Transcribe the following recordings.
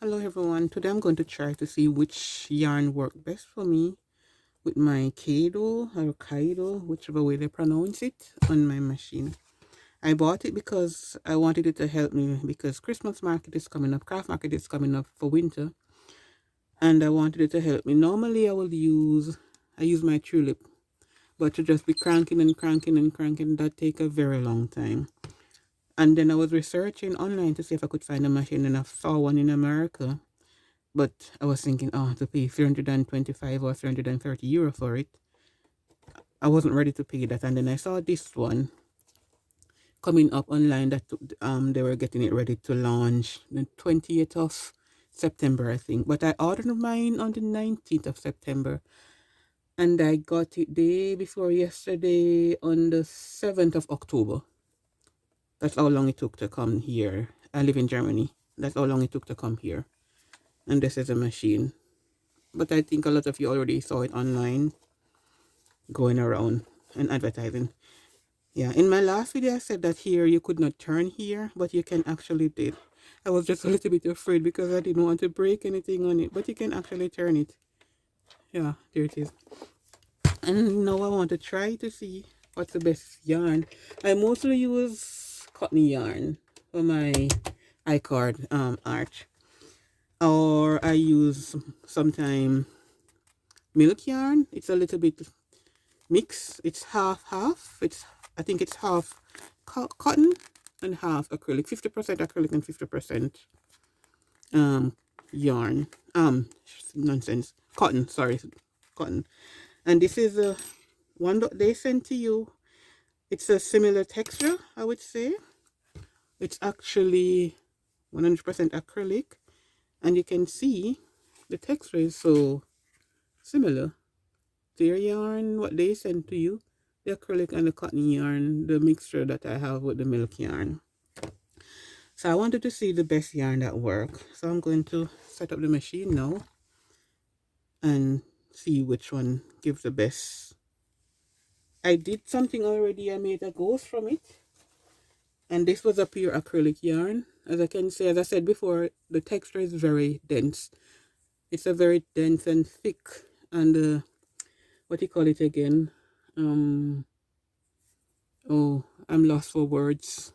Hello everyone. Today I'm going to try to see which yarn worked best for me with my Caydo or Caydo, whichever way they pronounce it, on my machine. I bought it because I wanted it to help me because Christmas market is coming up, craft market is coming up for winter, and I wanted it to help me. Normally I use my tulip, but to just be cranking and cranking and cranking, that take a very long time. And then I was researching online to see if I could find a machine, and I saw one in America. But I was thinking, oh, to pay 325 or 330 euro for it, I wasn't ready to pay that. And then I saw this one coming up online that they were getting it ready to launch the 20th of September, I think. But I ordered mine on the 19th of September, and I got it day before yesterday on the 7th of October. That's how long it took to come here. I live in Germany. That's how long it took to come here. And this is a machine. But I think a lot of you already saw it online going around and advertising. Yeah, in my last video I said that here you could not turn here, but you can actually did. I was just a little bit afraid because I didn't want to break anything on it, but you can actually turn it. Yeah, there it is. And now I want to try to see what's the best yarn. I mostly use cotton yarn for my I-Cord art, or I use sometime milk yarn. It's a little bit mix. It's half half. I think it's half cotton and half acrylic. 50% acrylic and 50% um yarn. Nonsense. Cotton. Sorry, cotton. And this is a one that they sent to you. It's a similar texture, I would say. It's actually 100% acrylic, and you can see the texture is so similar. Their yarn, what they sent to you, the acrylic and the cotton yarn, the mixture that I have with the milk yarn. So I wanted to see the best yarn that work. So I'm going to set up the machine now and see which one gives the best. I did something already. I made a ghost from it. And this was a pure acrylic yarn. As I can say, as I said before, the texture is very dense. It's a very dense and thick and what do you call it again? Oh, I'm lost for words.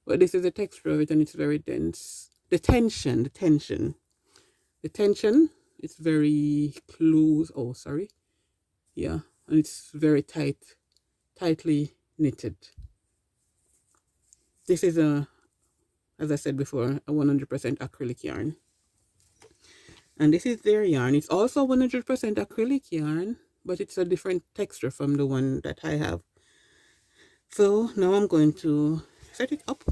But this is the texture of it, and it's very dense. The tension, it's very close. Oh, sorry. Yeah, and it's very tightly knitted. This is as I said before, a 100% acrylic yarn. And this is their yarn. It's also 100% acrylic yarn, but it's a different texture from the one that I have. So now I'm going to set it up,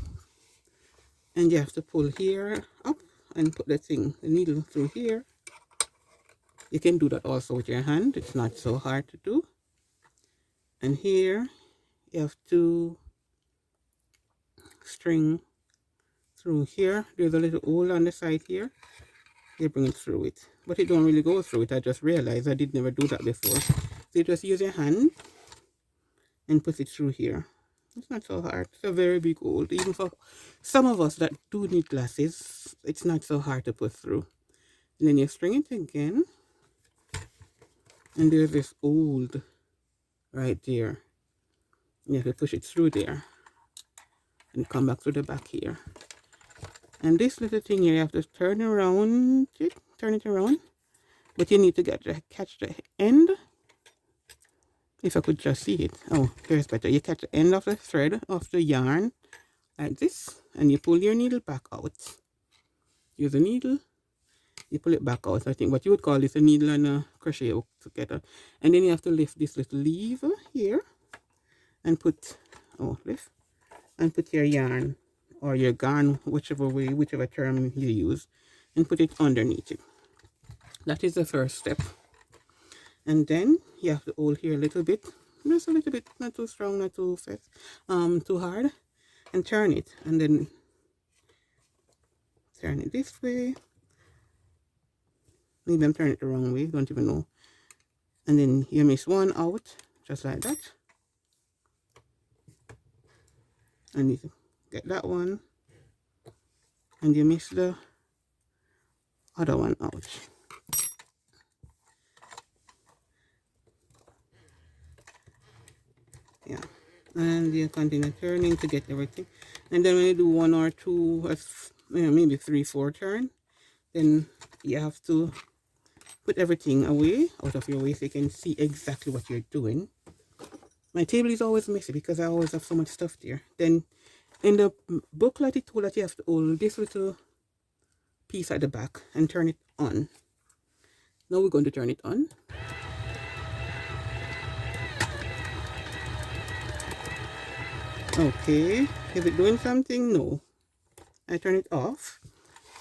and you have to pull here up and put the needle through here. You can do that also with your hand. It's not so hard to do. And here you have to string through here. There's a little hole on the side here. You bring it through it, but it don't really go through it. I just realized I did never do that before. So you just use your hand and put it through here. It's not so hard. It's a very big hole. Even for some of us that do need glasses, it's not so hard to put through. And then you string it again. And there's this old right there. You have to push it through there and come back to the back here. And this little thing here, you have to turn it around, but you need to catch the end. If I could just see it. Oh, here's better. You catch the end of the thread of the yarn like this, and you pull your needle back out. Use a needle, you pull it back out. I think what you would call this a needle and a crochet hook together. And then you have to lift this little lever here and put, lift, and put your yarn or your garn, whichever term you use, and put it underneath it. That is the first step. And then you have to hold here a little bit, just a little bit, not too strong, not too fast, too hard, and turn it, and then turn it this way. Maybe I'm turning it the wrong way, don't even know. And then you miss one out, just like that. And you get that one, and you miss the other one out. Yeah, and you continue turning to get everything, and then when you do one or two, maybe 3-4 turn, then you have to put everything away out of your way so you can see exactly what you're doing. My table is always messy because I always have so much stuff there. Then in the booklet it told that you have to hold this little piece at the back and turn it on. Now we're going to turn it on. Okay, is it doing something? No. I turn it off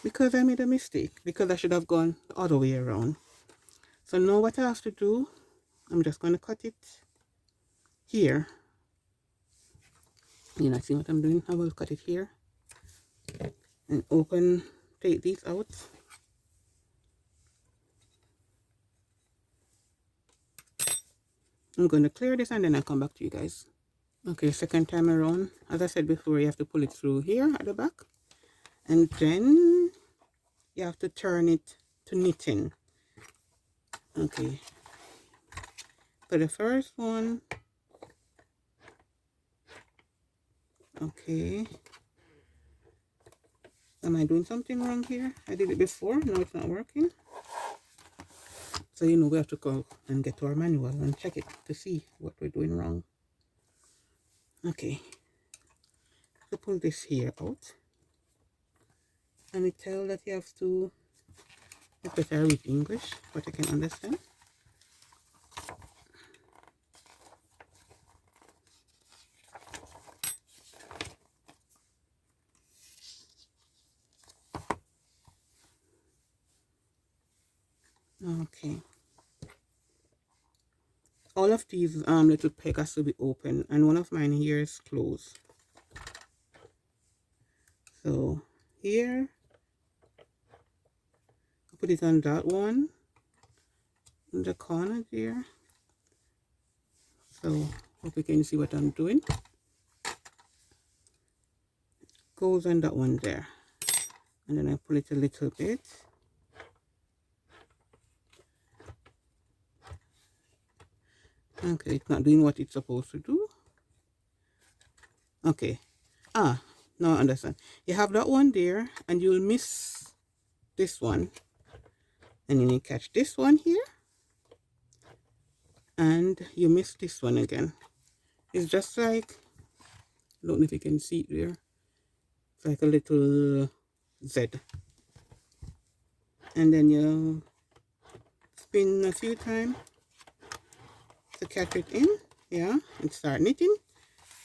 because I made a mistake, because I should have gone the other way around. So now what I have to do, I'm just going to cut it here. You know, see what I'm doing? I will cut it here and take these out. I'm going to clear this and then I'll come back to you guys. Okay, second time around. As I said before, you have to pull it through here at the back. And then you have to turn it to knitting. Okay. For the first one. Okay. Am I doing something wrong here? I did it before. Now it's not working. So, you know, we have to go and get to our manual and check it to see what we're doing wrong. Okay. So pull this here out. And it tells that you have to, I better read English, but I can understand. Okay. All of these little pegs has to be open, and one of mine here is closed. So here, I put it on that one, in the corner there. So hope you can see what I'm doing. Goes on that one there, and then I pull it a little bit. Okay, it's not doing what it's supposed to do. Okay. Now I understand. You have that one there, and you'll miss this one. And then you catch this one here. And you miss this one again. It's just like, I don't know if you can see it there. It's like a little Z. And then you spin a few times to catch it in. Yeah, and start knitting.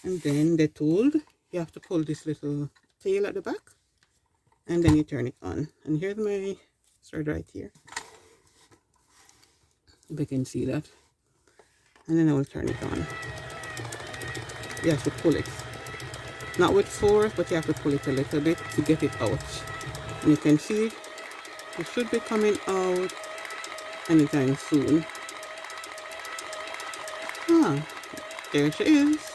And then they're told you have to pull this little tail at the back, and then you turn it on. And here's my thread right here, if you can see that. And then I will turn it on. You have to pull it, not with force, but you have to pull it a little bit to get it out. And you can see it should be coming out anytime soon. There she is.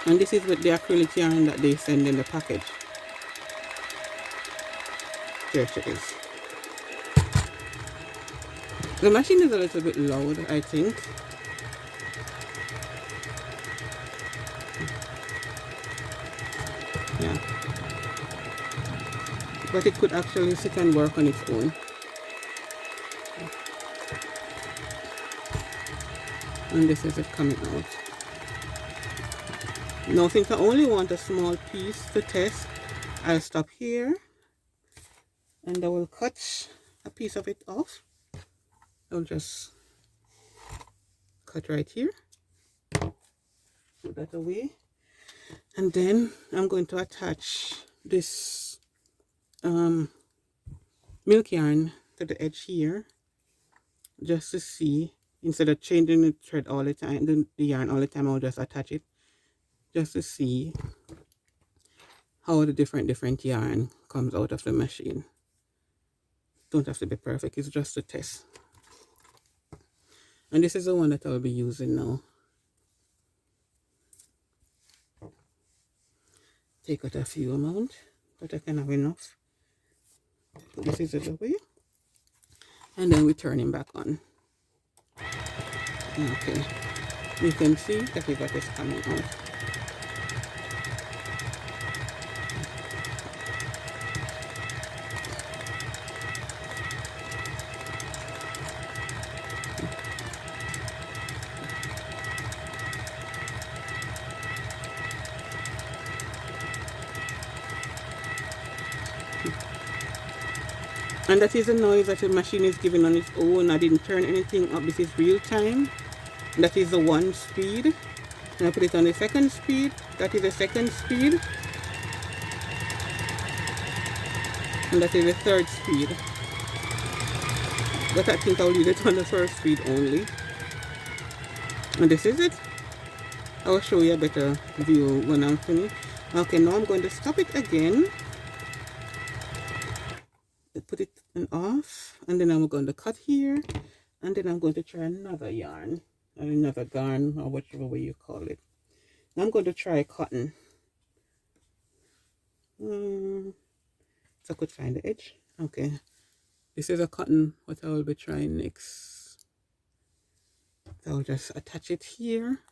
And this is with the acrylic yarn that they send in the package. There she is. The machine is a little bit loud, I think. Yeah. But it could actually sit and work on its own. And this is it coming out. Now, since I only want a small piece to test, I'll stop here and I will cut a piece of it off. I'll just cut right here, put that away, and then I'm going to attach this milk yarn to the edge here, just to see, instead of changing the thread all the time, the yarn all the time, I'll just attach it just to see how the different yarn comes out of the machine. Don't have to be perfect, it's just a test. And this is the one that I'll be using now. take out a few amount, but I can have enough. Put the scissors away, and then we turn him back on. Okay, you can see that the got is coming out. And that is a noise that the machine is giving on its own. I didn't turn anything up. This is real time. That is the 1 speed. And I put it on the 2nd speed. That is the 2nd speed. And that is the 3rd speed. But I think I'll leave it on the 1st speed only. And this is it. I will show you a better view when I'm finished. Okay, now I'm going to stop it again. Put it off, and then I'm going to cut here, and then I'm going to try another yarn, or another garn, or whichever way you call it. Now I'm going to try cotton. So I could find the edge. Okay, this is a cotton what I will be trying next. So I'll just attach it here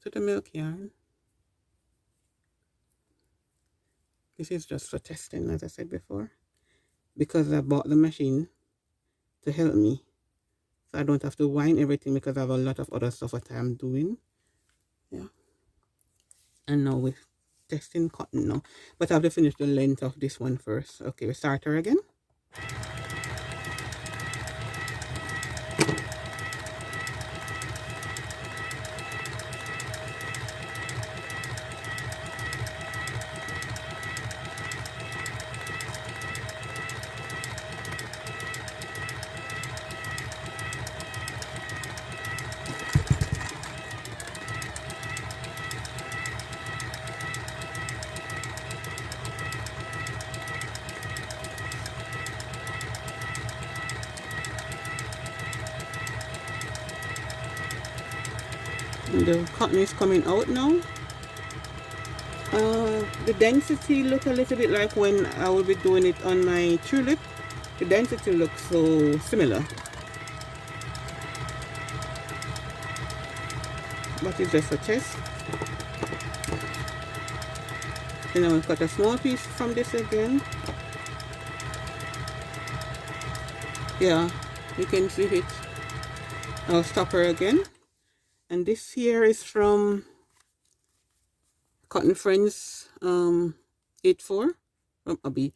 to the milk yarn. This is just for testing, as I said before, because I bought the machine to help me, so I don't have to wind everything, because I have a lot of other stuff that I'm doing. Yeah, and now we're testing cotton now, but I have to finish the length of this one first. Okay, we start her again. And the cotton is coming out now. The density look a little bit like when I will be doing it on my tulip. The density looks so similar, but it's just a test. Then I will cut a small piece from this again. Yeah, you can see it. I'll stop her again. And this here is from Cotton Friends 84 from Abby.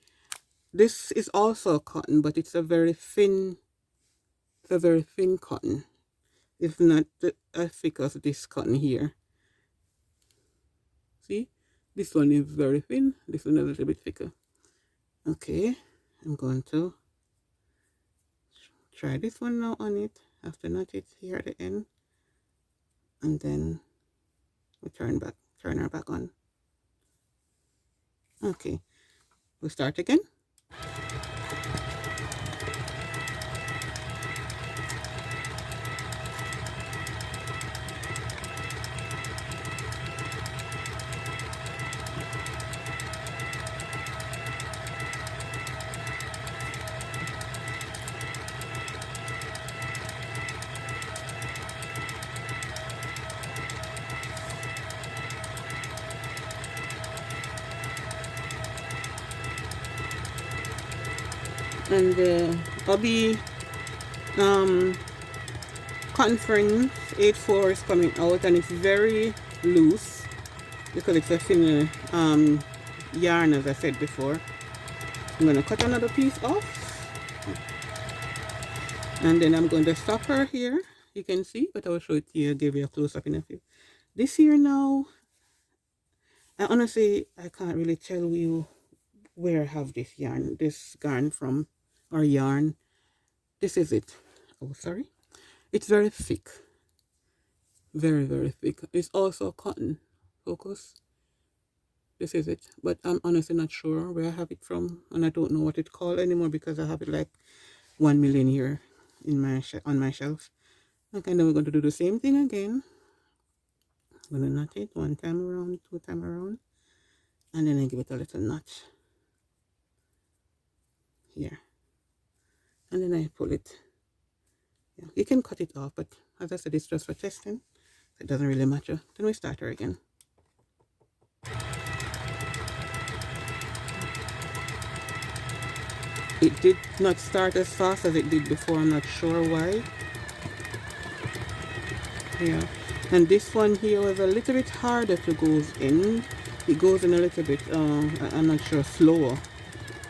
This is also cotton, but it's a very thin cotton. It's not as thick as this cotton here. See, this one is very thin, this one is a little bit thicker. Okay, I'm going to try this one now on it. I have to knot it here at the end, and then we turn her back on. Okay, we'll start again. And the Hobby Cotton Friends 84 is coming out, and it's very loose because it's a thinner yarn, as I said before. I'm going to cut another piece off, and then I'm going to stop her here. You can see, but I will show it to you, give you a close-up in a few. This here now, I honestly, I can't really tell you where I have this garn from, or yarn. This is it. Oh, sorry. It's very thick. Very, very thick. It's also cotton. Focus. This is it. But I'm honestly not sure where I have it from, and I don't know what it's called anymore because I have it like 1 million here in my on my shelf. Okay, then we're going to do the same thing again. I'm gonna knot it one time around, two time around, and then I give it a little knot here, and then I pull it. Yeah, you can cut it off, but as I said, it's just for testing. It doesn't really matter. Then we start her again. It did not start as fast as it did before. I'm not sure why. Yeah, and this one here was a little bit harder to go in. It goes in a little bit, I'm not sure, slower.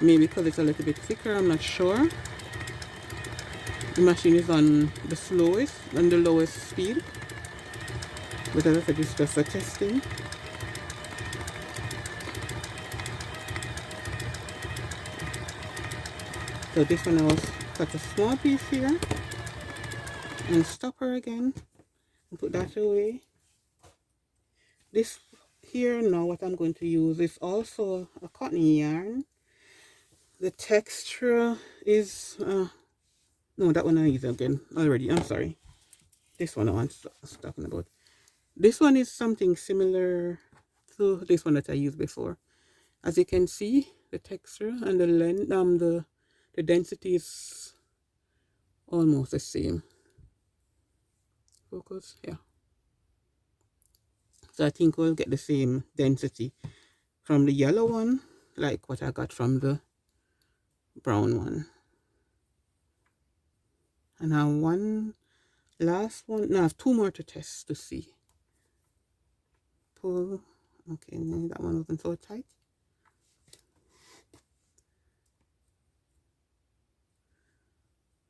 Maybe because it's a little bit thicker, I'm not sure. The machine is on the slowest and the lowest speed. But as I said, it's just for testing. So this one I will cut a small piece here and stop her again and put that away. This here now, what I'm going to use is also a cotton yarn. The texture is no, that one I use again already. I'm sorry. This one I was talking about. This one is something similar to this one that I used before. As you can see, the texture and the length, the density is almost the same. Focus, yeah. So I think we'll get the same density from the yellow one, like what I got from the brown one. And I have one last one. No, I have two more to test to see. Pull. Okay, no, that one wasn't so tight.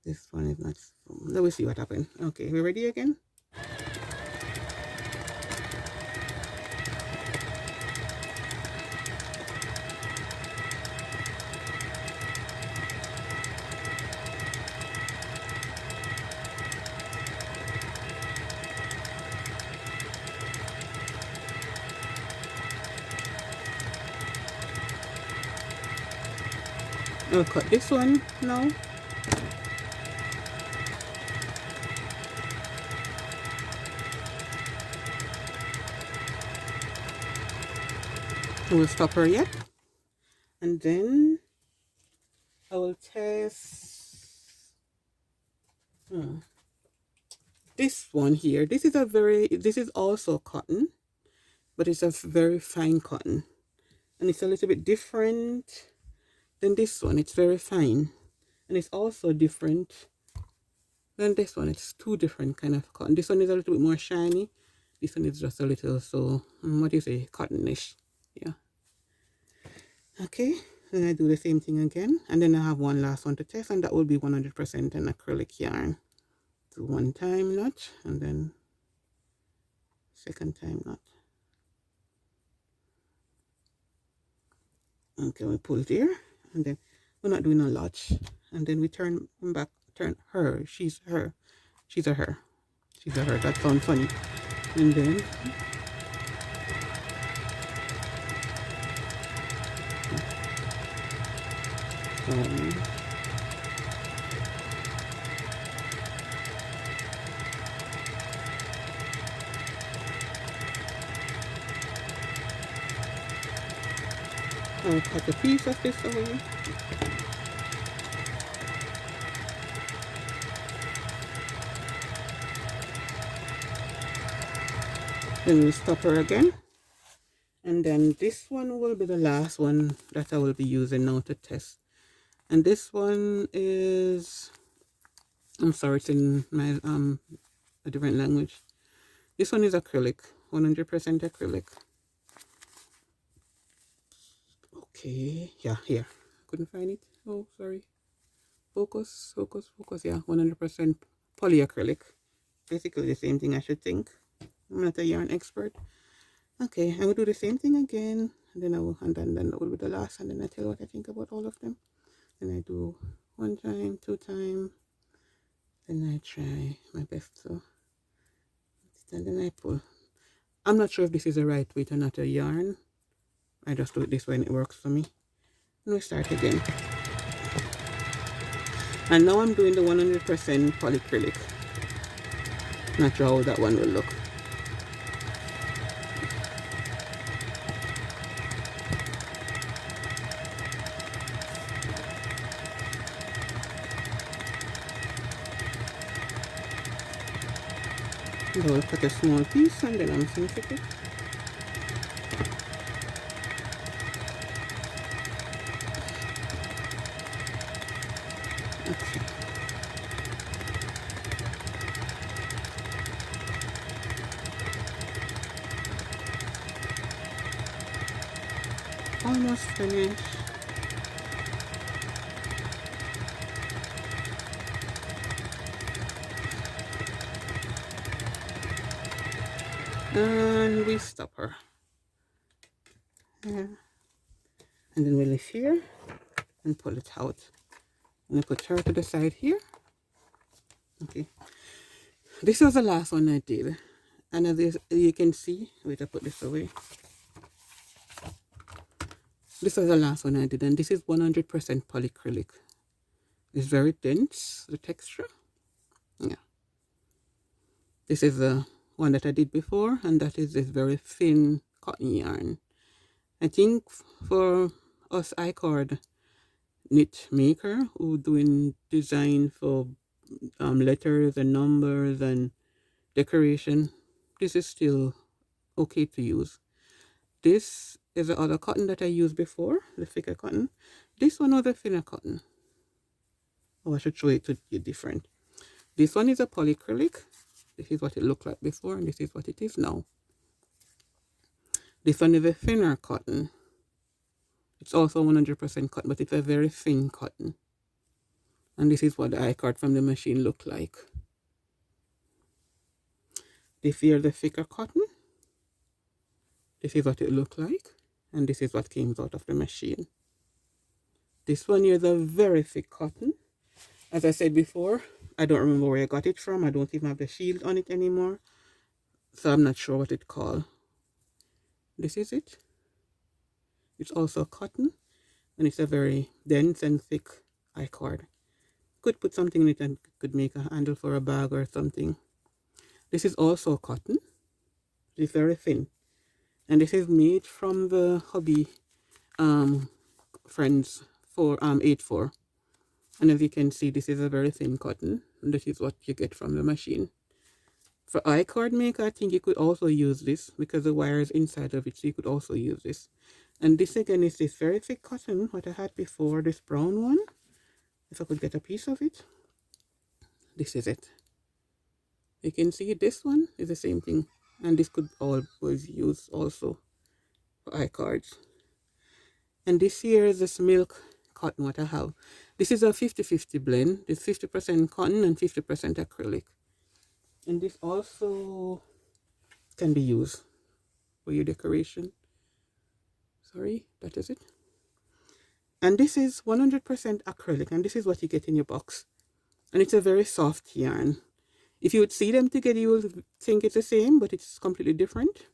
This one is not. Let me see what happened. Okay, we ready again? I'll cut this one now. We'll stop her yet. And then I will test this one here. This is also cotton, but it's a very fine cotton. And it's a little bit different than this one. It's very fine. And it's also different than this one. It's two different kind of cotton. This one is a little bit more shiny. This one is just a little, so, what do you say, cottonish. Yeah. Okay, then I do the same thing again. And then I have one last one to test, and that will be 100% an acrylic yarn. Do one time knot, and then second time knot. Okay, we pull it here, and then we're not doing a lot. And then we turn back, turn her. She's her. She's a her. She's a her. That sounds funny. And then I'll cut a piece of this away. Then we'll stop her again. And then this one will be the last one that I will be using now to test. And this one is, I'm sorry, it's in my a different language. This one is acrylic, 100% acrylic. Okay, yeah, here. Couldn't find it. Oh, sorry. Focus, focus, focus. Yeah, 100% polyacrylic. Basically the same thing, I should think. I'm not a yarn expert. Okay, I will do the same thing again, and then then that will be the last, and then I tell you what I think about all of them. Then I do one time, two time, then I try my best to, and then I pull. I'm not sure if this is the right way to knot a yarn. I just do it this way and it works for me. And we start again. And now I'm doing the 100% polyacrylic. Not sure how that one will look. And I will cut a small piece and then I'm finished with it. Okay. Almost finished. And we stop her. Yeah. And then we lift here and pull it out. And I put her to the side here. Okay. This was the last one I did. And as you can see, wait, I put this away. This was the last one I did, and this is 100% polyacrylic. It's very dense, the texture. Yeah. This is the one that I did before, and that is this very thin cotton yarn. I think for us I-Cord knit maker who doing design for letters and numbers and decoration, this is still okay to use. This is the other cotton that I used before, the thicker cotton. This one was the thinner cotton. Oh, I should show it to you different. This one is a polyacrylic. This is what it looked like before, and this is what it is now. This one is a thinner cotton. It's also 100% cotton, but it's a very thin cotton. And this is what the I-Cord from the machine looked like. This here is the thicker cotton. This is what it looked like. And this is what came out of the machine. This one here is a very thick cotton. As I said before, I don't remember where I got it from. I don't even have the shield on it anymore. So I'm not sure what it's called. This is it. It's also cotton. And it's a very dense and thick I-Cord. Could put something in it and could make a handle for a bag or something. This is also cotton. It's very thin. And this is made from the hobby friends for 8-4. And as you can see, this is a very thin cotton. And this is what you get from the machine. For I-Cord maker, I think you could also use this because the wire is inside of it, so you could also use this. And this again is this very thick cotton, what I had before, this brown one. If I could get a piece of it. This is it. You can see this one is the same thing. And this could always use also for I-Cords. And this here is this milk cotton what I have. This is a 50-50 blend. It's 50% cotton and 50% acrylic. And this also can be used for your decoration. Sorry, that is it. And this is 100% acrylic, and this is what you get in your box. And it's a very soft yarn. If you would see them together, you will think it's the same, but it's completely different.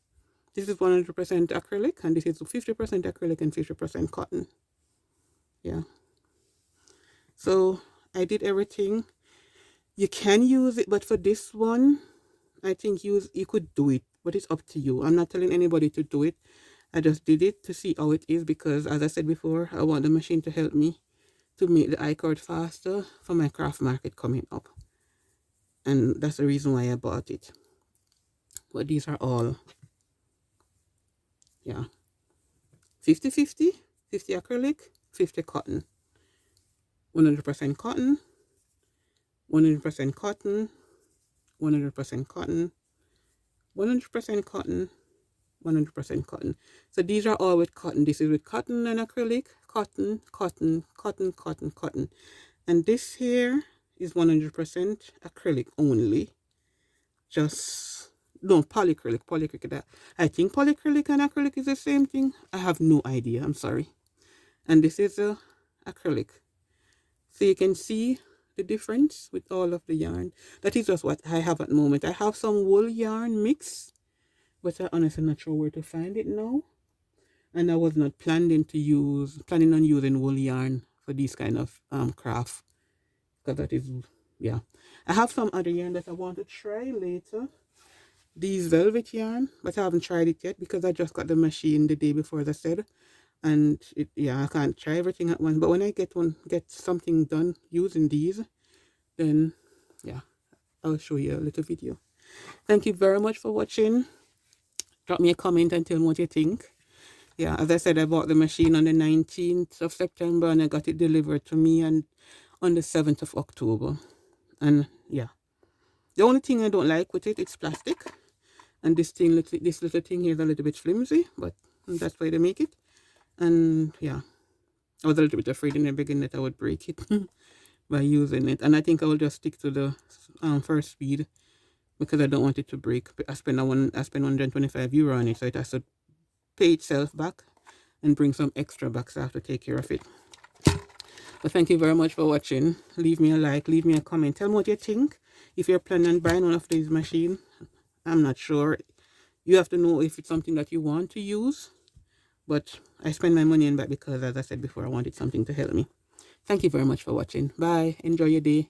This is 100% acrylic, and this is 50% acrylic and 50% cotton. Yeah. So I did everything. You can use it, but for this one, I think you could do it, but it's up to you. I'm not telling anybody to do it. I just did it to see how it is because, as I said before, I want the machine to help me to make the I-Cord faster for my craft market coming up. And that's the reason why I bought it. But these are all, yeah, 50-50, 50 acrylic, 50 cotton, 100% cotton, 100% cotton, 100% cotton, 100% cotton, 100% cotton. So these are all with cotton. This is with cotton and acrylic, cotton, cotton, cotton, cotton, cotton. And this here is 100% acrylic only. No, polyacrylic. I think polyacrylic and acrylic is the same thing. I have no idea. I'm sorry. And this is acrylic. So you can see the difference with all of the yarn. That is just what I have at the moment. I have some wool yarn mix, but I'm honestly not sure where to find it now. And I was not planning on using wool yarn for these kind of craft. Because that is, yeah. I have some other yarn that I want to try later. These velvet yarn, but I haven't tried it yet because I just got the machine the day before, as I said. And I can't try everything at once. But when I get something done using these, then yeah, I'll show you a little video. Thank you very much for watching. Drop me a comment and tell me what you think. Yeah, as I said, I bought the machine on the 19th of September and I got it delivered to me and on the 7th of October. And yeah, the only thing I don't like with it, it's plastic. And this little thing here is a little bit flimsy, but that's why they make it. And yeah, I was a little bit afraid in the beginning that I would break it by using it. And I think I will just stick to the first speed because I don't want it to break. I spent €125 on it, so it has to pay itself back and bring some extra back, so I have to take care of it. But thank you very much for watching. Leave me a like, leave me a comment. Tell me what you think. If you're planning on buying one of these machines, I'm not sure. You have to know if it's something that you want to use. But I spend my money on that because, as I said before, I wanted something to help me. Thank you very much for watching. Bye. Enjoy your day.